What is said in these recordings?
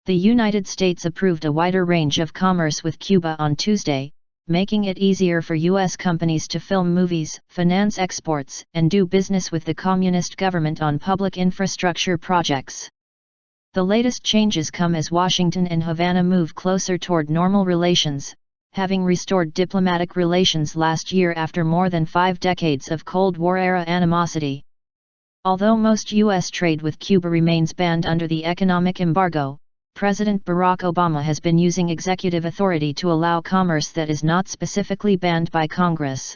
The United States approved a wider range of commerce with Cuba on Tuesday, making it easier for U.S. companies to film movies, finance exports, and do business with the communist government on public infrastructure projects. The latest changes come as Washington and Havana move closer toward normal relations, having restored diplomatic relations last year after more than 5 decades of Cold War-era animosity. Although most U.S. trade with Cuba remains banned under the economic embargo, President Barack Obama has been using executive authority to allow commerce that is not specifically banned by Congress.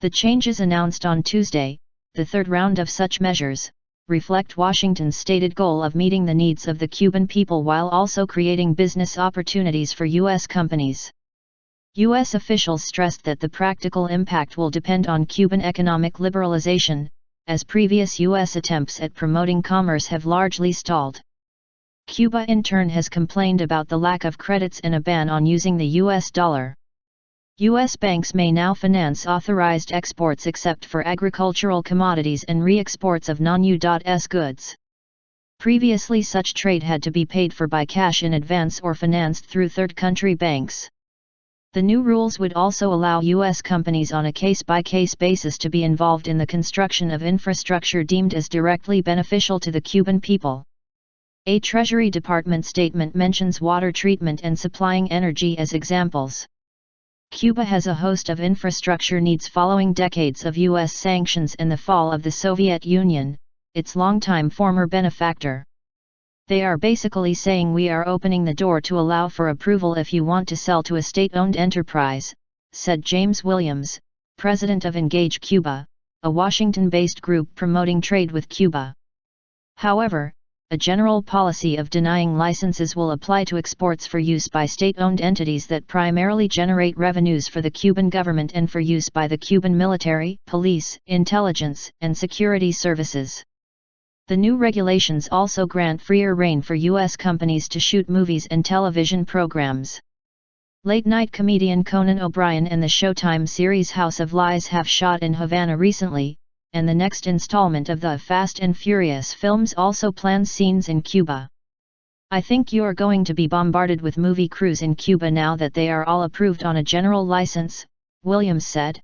The changes announced on Tuesday, the third round of such measures, reflect Washington's stated goal of meeting the needs of the Cuban people while also creating business opportunities for U.S. companies. U.S. officials stressed that the practical impact will depend on Cuban economic liberalization, as previous U.S. attempts at promoting commerce have largely stalled. Cuba in turn has complained about the lack of credits and a ban on using the U.S. dollar. U.S. banks may now finance authorized exports except for agricultural commodities and re-exports of non-U.S. goods. Previously such trade had to be paid for by cash in advance or financed through third-country banks. The new rules would also allow U.S. companies on a case-by-case basis to be involved in the construction of infrastructure deemed as directly beneficial to the Cuban people. A Treasury Department statement mentions water treatment and supplying energy as examples. Cuba has a host of infrastructure needs following decades of U.S. sanctions and the fall of the Soviet Union, its longtime former benefactor. They are basically saying we are opening the door to allow for approval if you want to sell to a state-owned enterprise, said James Williams, president of Engage Cuba, a Washington-based group promoting trade with Cuba. However, a general policy of denying licenses will apply to exports for use by state-owned entities that primarily generate revenues for the Cuban government and for use by the Cuban military, police, intelligence, and security services. The new regulations also grant freer rein for U.S. companies to shoot movies and television programs. Late-night comedian Conan O'Brien and the Showtime series House of Lies have shot in Havana recently, and the next installment of the Fast and Furious films also plans scenes in Cuba. I think you are going to be bombarded with movie crews in Cuba now that they are all approved on a general license, Williams said.